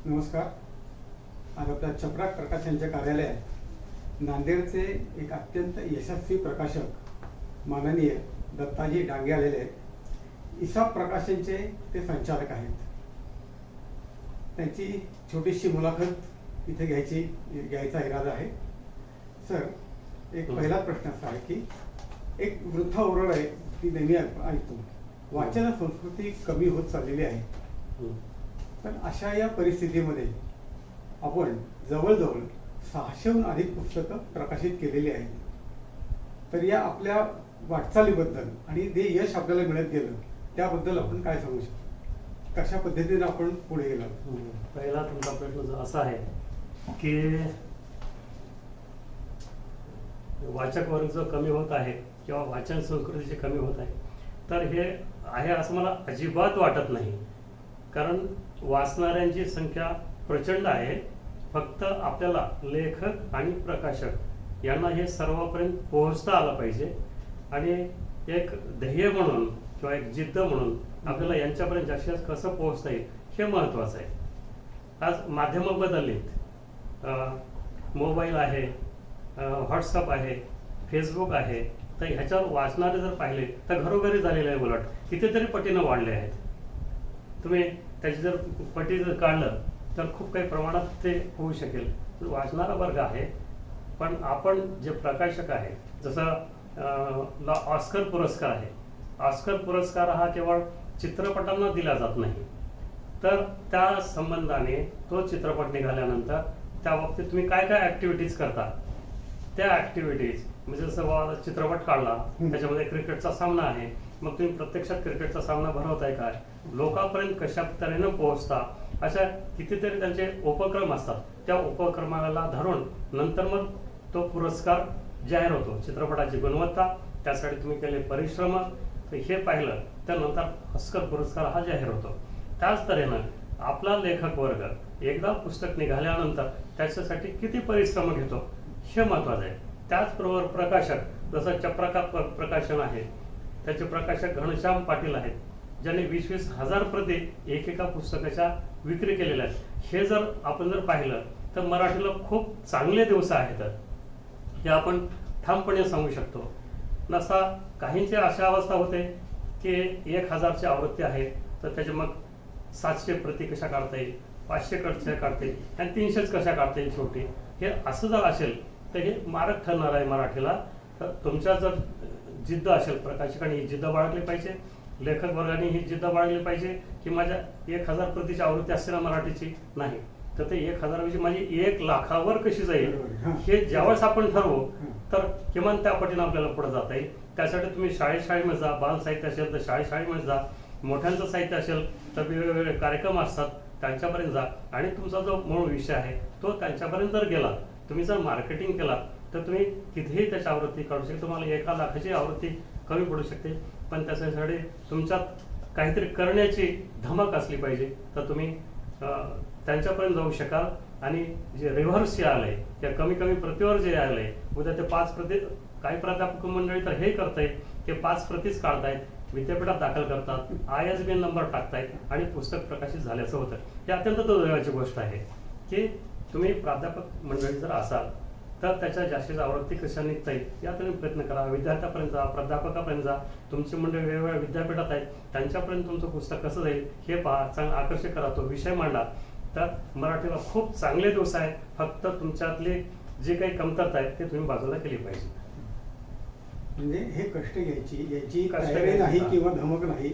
नमस्कार. आज आपल्या चपराक प्रकाशनच्या कार्यालयात नांदेडचे एक अत्यंत यशस्वी प्रकाशक माननीय दत्ताजी डांगे आलेले आहेत. इसाप प्रकाशनचे ते संचालक आहेत. त्यांची छोटीशी मुलाखत इथे घ्यायचा इरादा आहे. सर, एक पहिला प्रश्न असा आहे की एक वृद्ध ओरड आहे ती नेहमी ऐकतो, वाचन संस्कृती कमी होत चाललेली आहे. पण अशा या परिस्थितीमध्ये आपण जवळजवळ 600हून अधिक पुस्तकं प्रकाशित केलेली आहेत. तर या आपल्या वाटचालीबद्दल आणि ते यश आपल्याला मिळत गेलं त्याबद्दल आपण काय सांगू शकतो? कशा पद्धतीने आपण पुढे गेलो? पहिला तुमचा प्रश्न असा आहे की वाचक वर्ग जो कमी होत आहे किंवा वाचन संस्कृतीची कमी होत आहे, तर हे आहे असं मला अजिबात वाटत नाही. कारण वाचणाऱ्यांची संख्या प्रचंड आहे. फक्त आपल्याला लेखक आणि प्रकाशक यांना हे सर्वांपर्यंत पोहोचता आलं पाहिजे आणि एक ध्येय म्हणून किंवा एक जिद्द म्हणून आपल्याला यांच्यापर्यंत जास्तीत जास्त कसं पोहोचता येईल हे महत्त्वाचं आहे. आज माध्यमं बदललीत. मोबाईल आहे, व्हॉट्सअप आहे, फेसबुक आहे. तर ह्याच्यावर वाचणारे जर पाहिले तर घरोघरी झालेले आहे. उलट कितीतरी पटीनं वाढले आहेत. तुम्ही त्याची जर पटी जर काढलं तर खूप काही प्रमाणात ते होऊ शकेल. वाचणारा वर्ग आहे. पण आपण जे प्रकाशक आहे, जसं ऑस्कर पुरस्कार आहे. ऑस्कर पुरस्कार हा केवळ चित्रपटांना दिला जात नाही. तर त्या संबंधाने तो चित्रपट निघाल्यानंतर त्या बाबतीत तुम्ही काय काय ऍक्टिव्हिटीज करता, त्या ऍक्टिव्हिटीज म्हणजे जसं चित्रपट काढला, त्याच्यामध्ये क्रिकेटचा सामना आहे, मग तुम्ही प्रत्यक्षात क्रिकेटचा सामना भरवताय काय, लोकांपर्यंत कशा तऱ्हेनं पोहोचता, अशा कितीतरी त्यांचे उपक्रम असतात. त्या उपक्रमाला धरून नंतर मग तो पुरस्कार जाहीर होतो. चित्रपटाची गुणवत्ता, त्यासाठी तुम्ही केले परिश्रम, तर हे पाहिलं तर नंतर ऑस्कर पुरस्कार हा जाहीर होतो. त्याच तऱ्हेनं आपला लेखक वर्ग एकदा पुस्तक निघाल्यानंतर त्याच्यासाठी किती परिश्रम घेतो हे महत्वाचं आहे. त्याचबरोबर प्रकाशक, जसं चपराक प्रकाशन आहे, त्याचे प्रकाशक घनश्याम पाटील आहेत, ज्यांनी 20-20 हजार प्रती एकेका पुस्तकाच्या विक्री केलेल्या आहेत. हे जर आपण जर पाहिलं तर मराठीला खूप चांगले दिवस आहेत हे आपण ठामपणे सांगू शकतो. नसा काहींची अशा अवस्था होते की 1000ची आवृत्ती आहे तर त्याचे मग 700 प्रती कशा काढता येईल, 500 कशा काढता येईल आणि 300 कशा काढता येईल शेवटी. हे असं जर असेल तर हे मारक ठरणार आहे मराठीला. तर तुमच्या जर जिद्द असेल, प्रकाशकांनी ही जिद्द बाळगली पाहिजे, लेखक वर्गाने ही जिद्द बाळगली पाहिजे की माझ्या 1000 प्रतीची आवृत्ती असते ना मराठीची, नाही तर ते 1000 माझी 1 लाखावर कशी जाईल हे ज्यावेळेस आपण ठरवू तर किमान त्या पटीने आपल्याला पुढे जाता येईल. त्यासाठी तुम्ही शाळेमध्ये जा, बाल साहित्य असेल तर शाळेमध्ये जा, मोठ्यांचं साहित्य असेल तर वेगवेगळे कार्यक्रम असतात त्यांच्यापर्यंत जा आणि तुमचा जो मूळ विषय आहे तो त्यांच्यापर्यंत जर गेला, तुम्ही जर मार्केटिंग केला तर तुम्ही कितीही त्याची आवृत्ती काढू शकता. तुम्हाला 1 लाखाची आवृत्ती कमी पडू शकते, पण त्याच्यासाठी तुमच्यात काहीतरी करण्याची धमक असली पाहिजे. तर तुम्ही त्यांच्यापर्यंत जाऊ शकाल आणि जे रिव्हर्स आलंय त्या कमी प्रतीवर जे आलंय, उद्या ते 5 प्रती, काही प्राध्यापक मंडळी तर हे करतायत की 5 प्रतीच काढतायत, विद्यापीठात दाखल करतात, ISBN नंबर टाकतायत आणि पुस्तक प्रकाशित झाल्याचं होतं. ही अत्यंत दुर्दैवाची गोष्ट आहे की तुम्ही प्राध्यापक मंडळी जर असाल तर त्याच्या जास्तीत आवृत्ती कशा निघता येईल या तुम्ही प्रयत्न करा. विद्यार्थ्यापर्यंत जा, प्राध्यापकापर्यंत जा, तुमची मंडळी वेगवेगळ्या विद्यापीठात आहेत त्यांच्यापर्यंत तुमचं पुस्तक कसं जाईल हे पहा, चांगलं आकर्षक करा, तो विषय मांडा. तर मराठीला खूप चांगले दिवस आहेत. फक्त तुमच्यातली जे काही कमतरता आहे ते तुम्ही बाजूला केली पाहिजे. म्हणजे हे कष्ट घ्यायची याची तयारी नाही किंवा धमक नाही,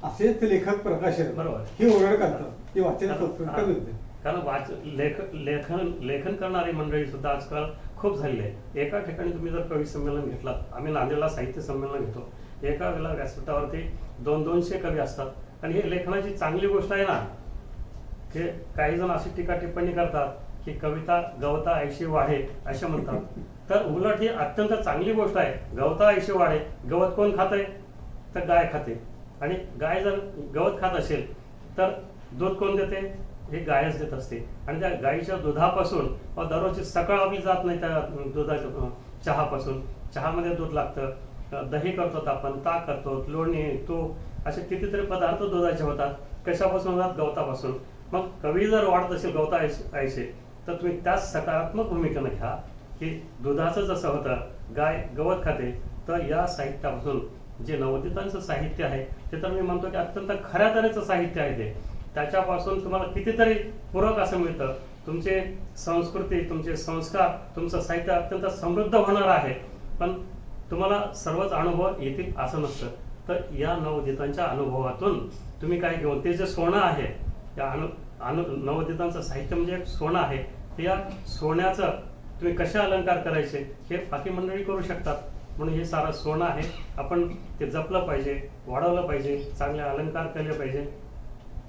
असेच लेखक प्रकाशक बरोबर हे ओरड करतात की वाचन संस्कृती कमी होते. कारण लेखन करणारी मंडळी सुद्धा आजकाल खूप झालेली आहे. एका ठिकाणी तुम्ही जर कवी संमेलन घेतलं, आम्ही नांदेडला साहित्य संमेलन घेतो, एका वेळेला व्यासपीठावरती 200-200 कवी असतात आणि हे लेखनाची चांगली गोष्ट आहे ना. हे काही जण अशी टीका टिप्पणी करतात की कविता गवता ऐशी वाढे असे म्हणतात, तर उलट ही अत्यंत चांगली गोष्ट आहे. गवता ऐशी वाढे, गवत कोण खाते तर गाय खाते, आणि गाय जर गवत खात असेल तर दूध कोण देते, हे गायच देत असते. आणि त्या गायीच्या दुधापासून दररोजची सकाळ आपली जात नाही त्या दुधाच्या चहापासून. चहामध्ये दूध लागतं, दही करतो आपण, ताक करतो, लोणी, तूप, असे कितीतरी पदार्थ दुधाचे होतात. कशापासून होतात, गवतापासून. मग कवी जर वाढत असेल गवता आयशे तर तुम्ही त्याच सकारात्मक भूमिकेने घ्या की दुधाचं जसं होतं गाय गवत खाते, तर या साहित्यापासून जे नवोदितांचं साहित्य आहे ते तर मी म्हणतो की अत्यंत खऱ्या तऱ्हेचं साहित्य आहे ते. त्याच्यापासून तुम्हाला कितीतरी पूरक असं मिळतं. तुमचे संस्कृती, तुमचे संस्कार, तुमचं साहित्य अत्यंत समृद्ध होणार आहे. पण तुम्हाला सर्वच अनुभव येतील असं नसतं. तर या नवोदितांच्या अनुभवातून तुम्ही काय घेऊन ते जे सोनं आहे, त्या नवोदितांचं साहित्य म्हणजे एक सोनं आहे, ते या सोन्याचं तुम्ही कसे अलंकार करायचे हे बाकी मंडळी करू शकतात. म्हणून हे सारं सोनं आहे, आपण ते जपलं पाहिजे, वाढवलं पाहिजे, चांगले अलंकार केले पाहिजे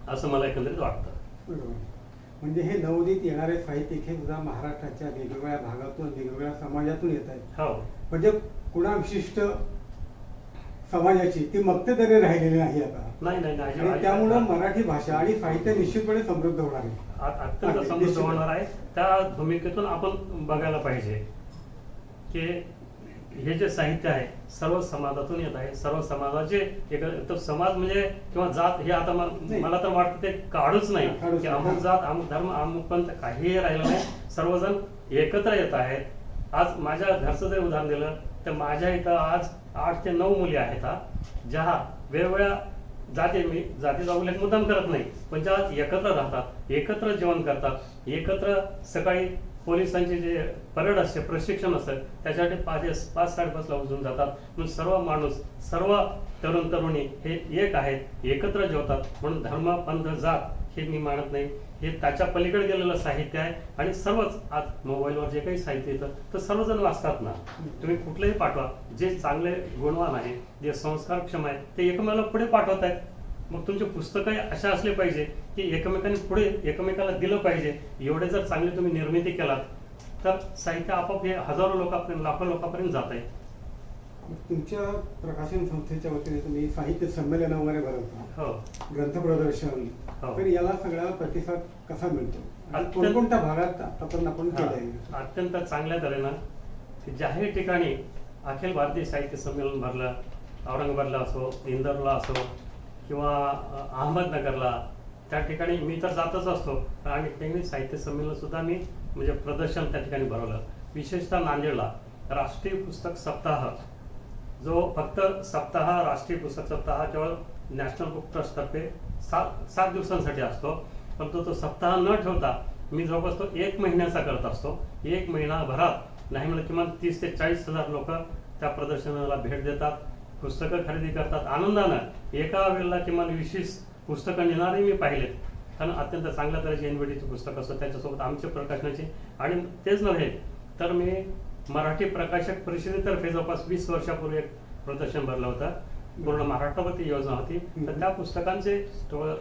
असं मला एकंदरीत वाटतं. बरोबर. म्हणजे हे नवोदित येणारे साहित्यिक हे सुद्धा महाराष्ट्राच्या वेगवेगळ्या भागातून वेगवेगळ्या समाजातून येत आहेत. हो, म्हणजे कुणा विशिष्ट समाजाची ती मक्तेदारी राहिलेली नाही आता. नाही आणि त्यामुळं मराठी भाषा आणि साहित्य निश्चितपणे समृद्ध होणार आहे. अत्यंत समृद्ध होणार आहे. त्या भूमिकेतून आपण बघायला पाहिजे की हे जे साहित्य आहे सर्व समाजातून येत आहे. सर्व समाजाचे एक समाज म्हणजे किंवा जात हे आता मला तर वाटतं ते काढूच नाही की अमुक जात, अमुक धर्म, अमुक पंथ काहीही राहिलं नाही. सर्वजण एकत्र येत आहेत. आज माझ्या घरचं जरी उदाहरण दिलं तर माझ्या इथं आज 8 ते 9 मुली आहेत ज्या वेगवेगळ्या मी जातीचा उल्लेख मुद्दाम करत नाही, पण ज्या एकत्र राहतात, एकत्र जेवण करतात, एकत्र सकाळी पोलिसांचे जे परेड असते, प्रशिक्षण असतं, त्याच्यासाठी 5:30ला उठून जातात. म्हणून सर्व माणूस, सर्व तरुण तरुणी हे एक आहेत, एकत्र जेवतात. म्हणून धर्म, पंथ, जात हे मी मानत नाही. हे त्याच्या पलीकडे गेलेलं साहित्य आहे. आणि सर्वच आज मोबाईलवर जे काही साहित्य येतं तर सर्वजण वाचतात ना. तुम्ही कुठलंही पाठवा, जे चांगले गुणवान आहे, जे संस्कारक्षम आहे ते एकमेकाला पुढे पाठवत आहेत. मग तुमचे पुस्तकही अशा असले पाहिजे की एकमेकांनी पुढे एकमेकाला दिलं पाहिजे. एवढे जर चांगली तुम्ही निर्मिती केलात तर साहित्य आपोआप हे हजारो लोकांपर्यंत, लाखो लोकांपर्यंत जात आहे. तुमच्या प्रकाशन संस्थेच्या वतीने तुम्ही साहित्य संमेलन वगैरे भरवता, हो, ग्रंथ प्रदर्शन, हो. तर याला सगळा प्रतिसाद कसा मिळतो? आणि कोणकोणत्या भागात आतापर्यंत आपण केलंय? अत्यंत चांगल्या तऱ्हेनं जाहीर ठिकाणी अखिल भारतीय साहित्य संमेलन भरलं, औरंगाबादला असो, इंदोरला असो किंवा अहमदनगरला, त्या ठिकाणी मी तर जातच असतो. आणि त्यांनी साहित्य संमेलन सुद्धा मी म्हणजे प्रदर्शन त्या ठिकाणी भरवलं. विशेषतः नांदेडला राष्ट्रीय पुस्तक सप्ताह, जो फक्त सप्ताह, राष्ट्रीय पुस्तक सप्ताह केवळ नॅशनल बुक ट्रस्टतर्फे 7 दिवसांसाठी असतो. परंतु तो सप्ताह न ठेवता मी जवळपास तो 1 महिन्याचा करत असतो. 1 महिनाभरात नाही म्हणलं किमान 30 ते 40 हजार लोक त्या प्रदर्शनाला भेट देतात, पुस्तकं खरेदी करतात आनंदानं. एका वेळेला किमान 20 पुस्तकं नेणारे मी पाहिलेत. कारण अत्यंत चांगल्या तऱ्हेची एनबीडीची पुस्तक असतं, त्याच्यासोबत आमच्या प्रकाशनाची. आणि तेच नव्हे तर मी मराठी प्रकाशक परिषदेतर्फे जवळपास 20 वर्षापूर्वी एक प्रदर्शन भरलं होतं. पूर्ण महाराष्ट्रावरती योजना होती. तर त्या पुस्तकांचे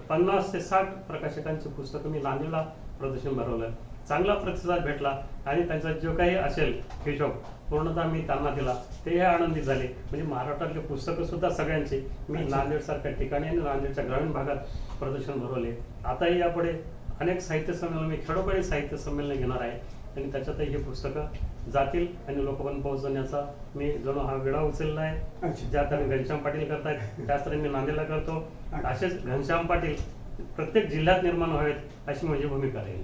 50 ते 60 प्रकाशकांची पुस्तकं मी नांदेडला प्रदर्शन भरवलं. चांगला प्रतिसाद भेटला आणि त्यांचा जो काही असेल हिशोब पूर्णतः मी त्यांना दिला. ते आनंदित झाले. म्हणजे महाराष्ट्रातले पुस्तकं सुद्धा सगळ्यांची मी नांदेडसारख्या ठिकाणी आणि नांदेडच्या ग्रामीण भागात प्रदर्शन भरवले. आताही यापुढे अनेक साहित्य संमेलन, मी खेडोपाडी साहित्य संमेलन घेणार आहे आणि त्याच्यातही ही पुस्तकं जातील आणि लोकांपर्यंत पोहोचवण्याचा मी जणू हा विडा उचलला आहे. ज्या तऱ्हेने घनश्याम पाटील करतायत त्याच तऱ्हेने मी नांदेडला करतो. असेच घनश्याम पाटील प्रत्येक जिल्ह्यात निर्माण व्हावेत अशी माझी भूमिका राहील.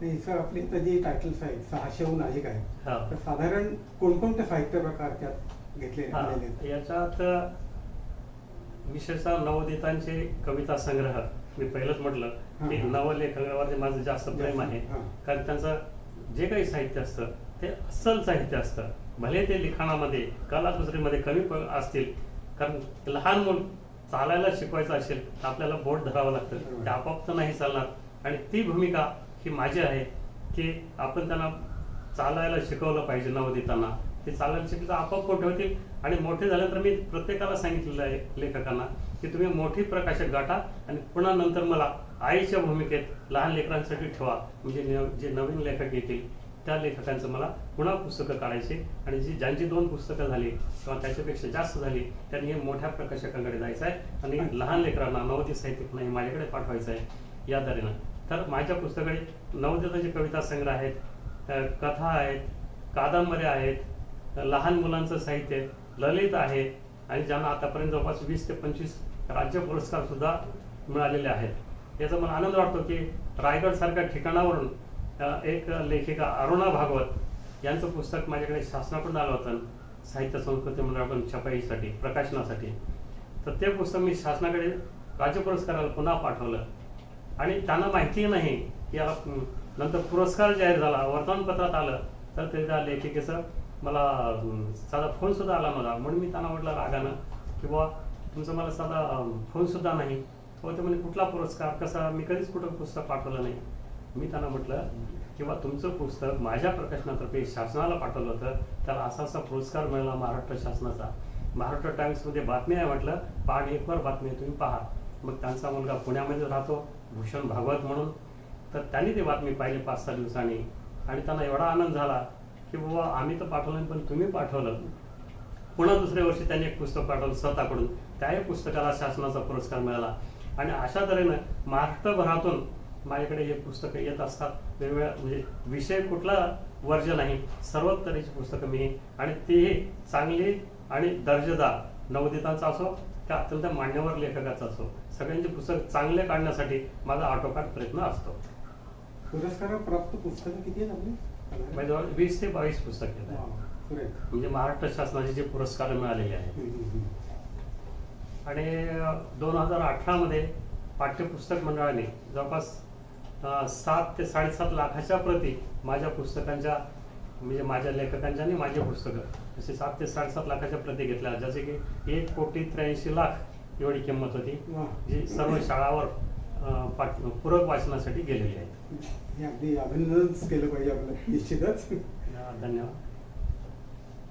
नाही सर, आपली इथं जी टायटल्स आहेत 600हून अधिक आहेत, हा. तर साधारण कोणकोणते साहित्य प्रकार त्यात घेतले गेलेले आहेत? याच्यात विशेषतः नवोदितांचे कविता संग्रह, मी पहिलंच म्हटलं की नवलेखकावरती माझं जास्त प्रेम आहे. कारण त्यांचं जे काही साहित्य असतं ते अस्सल साहित्य असतं. भले ते लिखाणामध्ये, कलाकुसरीमध्ये कमी असतील, कारण लहान मूल चालायला शिकवायचं असेल तर आपल्याला बोट धरावं लागतं, ते आपोआप तर नाही चालणार. आणि ती भूमिका ही माझी आहे की आपण त्यांना चालायला शिकवलं पाहिजे. नवोदितांना ते चालायला शिकलं तर आपोआप मोठे होतील. आणि मोठे झाल्यानंतर मी प्रत्येकाला सांगितलेलं आहे लेखकांना की तुम्ही मोठी प्रकाशक गाठा आणि पुन्हा नंतर मला आईच्या भूमिकेत लहान लेकरांसाठी ठेवा. म्हणजे जे नवीन लेखक येतील त्या लेखकांचं मला पुन्हा पुस्तकं काढायची. आणि ज्यांची 2 पुस्तकं झाली किंवा त्याच्यापेक्षा जास्त झाली त्यांनी हे मोठ्या प्रकाशकांकडे जायचं आहे आणि लहान लेकरांना, नवोदित साहित्यिकांना माझ्याकडे पाठवायचं आहे. या तऱ्हेनं तर माझ्या पुस्तकाकडे नवोदितांचे कविता संग्रह आहेत, कथा आहेत, कादंबऱ्या आहेत, लहान मुलांचं साहित्य, ललित आहे आणि ज्यांना आतापर्यंत जवळपास 20 ते 25 राज्य पुरस्कार सुद्धा मिळालेले आहेत. याचा मला आनंद वाटतो की रायगड सारख्या ठिकाणावरून एक लेखिका अरुणा भागवत यांचं पुस्तक माझ्याकडे शासनाकडून आलं होतं साहित्य संस्कृती मंडळाकडून छपाईसाठी प्रकाशनासाठी. तर ते पुस्तक मी शासनाकडे राज्य पुरस्काराला पुन्हा पाठवलं आणि त्यांना माहिती नाही की याला नंतर पुरस्कार जाहीर झाला, वर्तमानपत्रात आलं. तर ते त्या लेखिकेचं मला साधा फोन सुद्धा आला मला, म्हणून मी त्यांना म्हटलं रागानं की बुवा तुमचं मला साधा फोन सुद्धा नाही. तो ते म्हणजे कुठला पुरस्कार कसा, मी कधीच कुठं पुस्तक पाठवलं नाही. मी त्यांना म्हटलं किंवा तुमचं पुस्तक माझ्या प्रकाशनातर्फे शासनाला पाठवलं होतं, त्याला असा असा पुरस्कार मिळाला महाराष्ट्र शासनाचा. महाराष्ट्र टाइम्समध्ये बातमी आहे, म्हटलं पाठ 1 वर बातमी आहे, तुम्ही पहा. मग त्यांचा मुलगा पुण्यामध्ये राहतो भूषण भागवत म्हणून, तर त्यांनी ती बातमी पाहिली 5-6 दिवसांनी आणि त्यांना एवढा आनंद झाला की बाबा आम्ही तर पाठवलं पण तुम्ही पाठवलं. पुन्हा दुसऱ्या वर्षी त्यांनी एक पुस्तक पाठवलं स्वतःकडून, त्याही पुस्तकाला शासनाचा पुरस्कार मिळाला. आणि अशा तऱ्हेनं महाराष्ट्रभरातून माझ्याकडे हे पुस्तकं येत असतात. वेगवेगळ्या म्हणजे विषय कुठला वर्ज नाही, सर्व तऱ्हेची पुस्तकं मी, आणि तेही चांगली आणि दर्जेदार नवोदितांचा असो त्या अत्यंत मान्यवर लेखकाचा असो, सगळ्यांची पुस्तक चांगले काढण्यासाठी माझा आटोकाट प्रयत्न असतो. पुरस्कार प्राप्त पुस्तकं किती आहेत आपली? माझ्याजवळ 20 ते 22 पुस्तक आहेत, म्हणजे महाराष्ट्र शासनाचे जे पुरस्कार मिळालेले आहेत. आणि 2018 मध्ये पाठ्यपुस्तक मंडळाने जवळपास 7 ते 7.5 लाखाच्या प्रती माझ्या पुस्तकांच्या, म्हणजे माझ्या लेखकांच्या आणि माझी पुस्तकं असे 7 ते 7.5 लाखाच्या प्रती घेतल्या, जसे की 1,83,00,000 एवढी किंमत होती, जी सर्व शाळावर पूरक वाचनासाठी गेलेली आहेत. हे अगदी अभिनंदनच केलं पाहिजे आपलं, निश्चितच. धन्यवाद.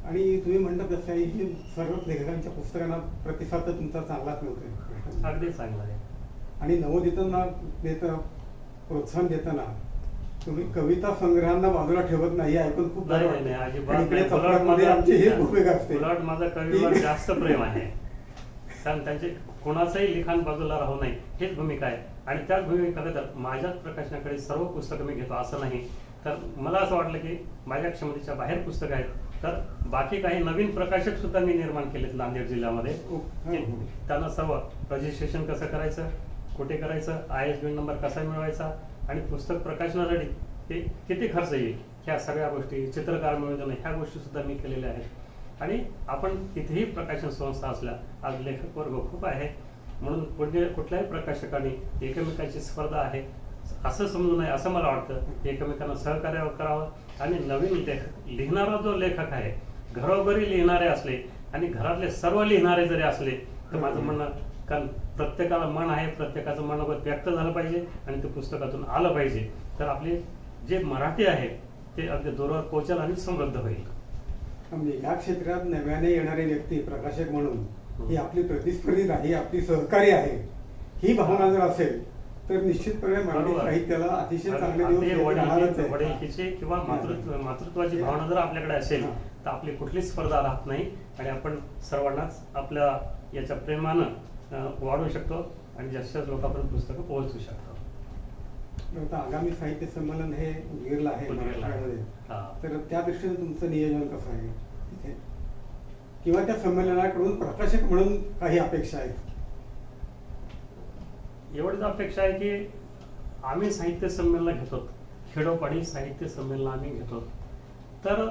आणि तुम्ही म्हणता तसं ही सर्व लेखकांच्या पुस्तकांना प्रतिसाद तर तुमचा चांगलाच मिळतोय. अगदी चांगला आहे. आणि नवोदितांना प्रोत्साहन देताना तुम्ही कविता संग्रहांना बाजूला ठेवत नाही, ऐकून खूप बरं वाटतं. उलट माझं कवीवर जास्त प्रेम आहे, कारण त्यांचे कोणाचंही लिखाण बाजूला राहू नये हेच भूमिका आहे. आणि त्याच भूमिकेत माझ्याच प्रकाशनाकडे सर्व पुस्तकं मी घेतो असं नाही. तर मला असं वाटलं की माझ्या क्षमतेच्या बाहेर पुस्तकं आहेत, तर बाकी काही नवीन प्रकाशक सुद्धा मी निर्माण केलेत नांदेड जिल्ह्यामध्ये. त्यांना सर्व रजिस्ट्रेशन कसं करायचं, कुठे करायचं, ISBN नंबर कसा मिळवायचा आणि पुस्तक प्रकाशनासाठी ते किती खर्च येईल, ह्या सगळ्या गोष्टी, चित्रकार मिळवणं, ह्या गोष्टी सुद्धा मी केलेल्या आहेत. आणि आपण कितीही प्रकाशन संस्था असल्या, आज लेखक वर्ग खूप आहे, म्हणून कुठल्याही प्रकाशकाने एकमेकांची स्पर्धा आहे असं समजू नये, असं मला वाटतं. एकमेकांना सहकार्य करावं. आणि नवीन लिहिणारा जो लेखक आहे, घरोघरी लिहिणारे असले आणि घरातले सर्व लिहिणारे जरी असले, तर माझं म्हणणं, कारण प्रत्येकाला मन आहे, प्रत्येकाचं मनोगत व्यक्त झालं पाहिजे आणि ते पुस्तकातून आलं पाहिजे, तर आपले जे मराठी आहे ते अगदी दूरवर पोहोचेल आणि समृद्ध होईल. म्हणजे या क्षेत्रात नव्याने येणारे व्यक्ती प्रकाशक म्हणून ही आपली प्रतिस्पर्धी नाही, आपली सहकारी आहे, ही भावना जर असेल तर निश्चितपणे मराठी साहित्याला अतिशय चांगले दिवस वडिलकीची किंवा मातृत्वाची भावना जर आपल्याकडे असेल तर आपली कुठलीच स्पर्धा राहत नाही आणि आपण सर्वांनाच आपल्या याच्या प्रेमानं वाढवू शकतो आणि जास्तीत लोकांपर्यंत पुस्तकं पोहोचवू शकतो. आगामी साहित्य संमेलन हे उदगीरला आहे महाराष्ट्रामध्ये, तर त्या दृष्टीने तुमचं नियोजन कसं आहे तिथे, किंवा त्या संमेलनाकडून प्रकाशक म्हणून काही अपेक्षा आहेत? एवढीच अपेक्षा आहे की आम्ही साहित्य संमेलन घेतो, खेडोपाडी साहित्य संमेलन आम्ही घेतो, तर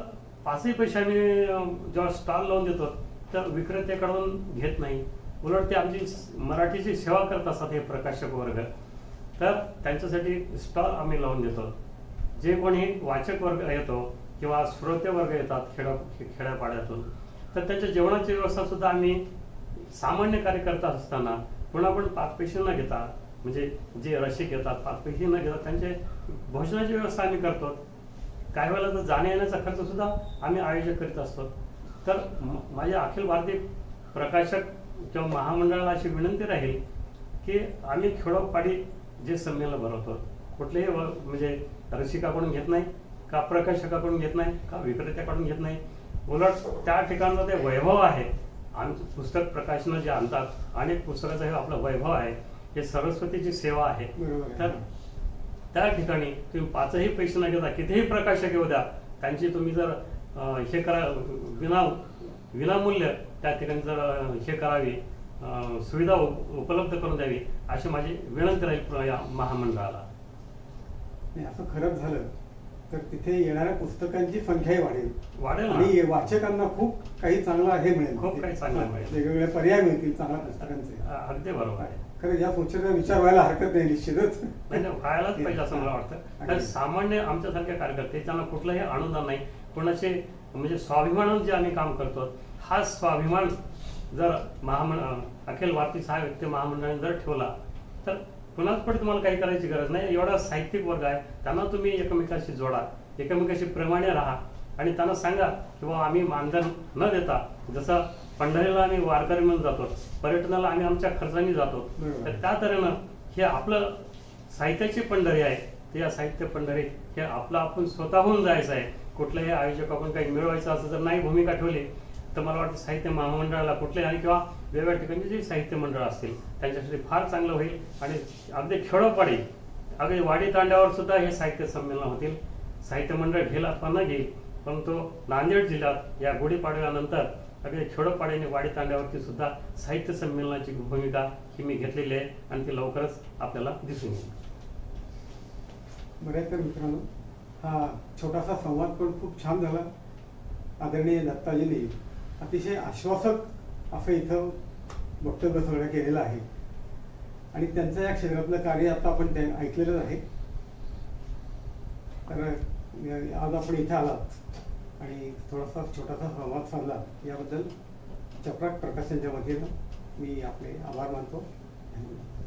5 पैशाने जेव्हा स्टॉल लावून देतो तर विक्रेत्याकडून घेत नाही, उलट ते आमची मराठीची सेवा करत असतात हे प्रकाशक वर्ग. तर त्यांच्यासाठी स्टॉल आम्ही लावून देतो. जे कोणी वाचक वर्ग येतो किंवा श्रोते वर्ग येतात खेड्यापाड्यातून, तर त्यांच्या जेवणाची व्यवस्था सुद्धा आम्ही सामान्य कार्यकर्ता असताना पुन्हा पण 5 पैसे न घेता, म्हणजे जे रसिक येतात 5 पैसे न घेता त्यांचे भोजनाची व्यवस्था आम्ही करतो. काही वेळेला तर जाण्या येण्याचा खर्च सुद्धा आम्ही आयोजक करीत असतो. तर माझ्या अखिल भारतीय प्रकाशक किंवा महामंडळाला अशी विनंती राहील की आम्ही खेडोपाडी जे संमेलन भरवतो, कुठलेही म्हणजे रसिकाकडून घेत नाही का, प्रकाशकाकडून घेत नाही का, विक्रेत्याकडून घेत नाही, उलट त्या ठिकाणचं ते वैभव आहे. आमचं पुस्तक प्रकाशनं जे आणतात, अनेक पुस्तकाचं हे आपलं वैभव आहे, हे सरस्वतीची सेवा आहे. तर त्या ठिकाणी तुम्ही 5 पैसे न घेता कितीही प्रकाशक येऊ द्या, त्यांची तुम्ही जर हे करा विनामूल्य त्या ठिकाणी जर हे करावी, सुविधा उपलब्ध करून द्यावी अशी माझी विनंती राहील या महामंडळाला. नाही, असं खरंच झालं तर तिथे येणाऱ्या पुस्तकांची संख्याही वाढेल ना. आणि वाचकांना खूप काही चांगला हे मिळेल, खूप काही चांगलं मिळेल. वेगवेगळे पर्याय मिळतील चांगल्या पुस्तकांचे. अगदी बरोबर आहे. खरं या सूचना विचार व्हायला हरकत नाही निश्चितच. नाही नाही, व्हायलाच पाहिजे असं मला वाटतं. कारण सामान्य आमच्यासारखे कार्यकर्ते त्यांना कुठलंही अनुदान नाही, कोणाचे म्हणजे स्वाभिमानानं जे आम्ही काम करतो, हा स्वाभिमान जर अखिल भारतीय सहाय्य व्यक्ती महामंडळाने जर ठेवला तर पुन्हाच पुढे तुम्हाला काही करायची गरज नाही. एवढा साहित्यिक वर्ग आहे, त्यांना तुम्ही एकमेकाशी जोडा, एकमेकाशी प्रेमाने राहा आणि त्यांना सांगा की बाबा आम्ही मानधन न देता, जसं पंढरीला आम्ही वारकरी म्हणून जातो, पर्यटनाला आम्ही आमच्या खर्चाने जातो, तर त्या तऱ्हेनं हे आपलं साहित्याची पंढरी आहे. ते या साहित्य पंढरीत हे आपलं आपण स्वतःहून जायचं आहे. कुठल्याही आयोजक आपण काही मिळवायचं असं जर नाही भूमिका ठेवली तर मला वाटतं साहित्य महामंडळाला कुठले आणि किंवा वेगवेगळ्या ठिकाणी जे साहित्य मंडळ असतील त्यांच्यासाठी फार चांगलं होईल. आणि अगदी खेडोपाडी, अगदी वाडी तांड्यावर सुद्धा हे साहित्य संमेलन होतील. साहित्य मंडळ घेईल अथवा न घेईल, परंतु नांदेड जिल्ह्यात या गुढीपाडव्यानंतर अगदी खेडोपाड्याने वाडी तांड्यावरती सुद्धा साहित्य संमेलनाची भूमिका ही मी घेतलेली आहे आणि ती लवकरच आपल्याला दिसून येईल. बरं, तर मित्रांनो, हा छोटासा संवाद पण खूप छान झाला. आदरणीय दत्ताजींनी अतिशय आश्वासक असं इथं वक्तव्य सगळं केलेलं आहे आणि त्यांचं या क्षेत्रातलं कार्य आता आपण ते ऐकलेलंच आहे. तर आज आपण इथे आलात आणि थोडासा छोटासा संवाद साधला, याबद्दल चपराक प्रकाशनच्या वतीनं मी आपले आभार मानतो. धन्यवाद.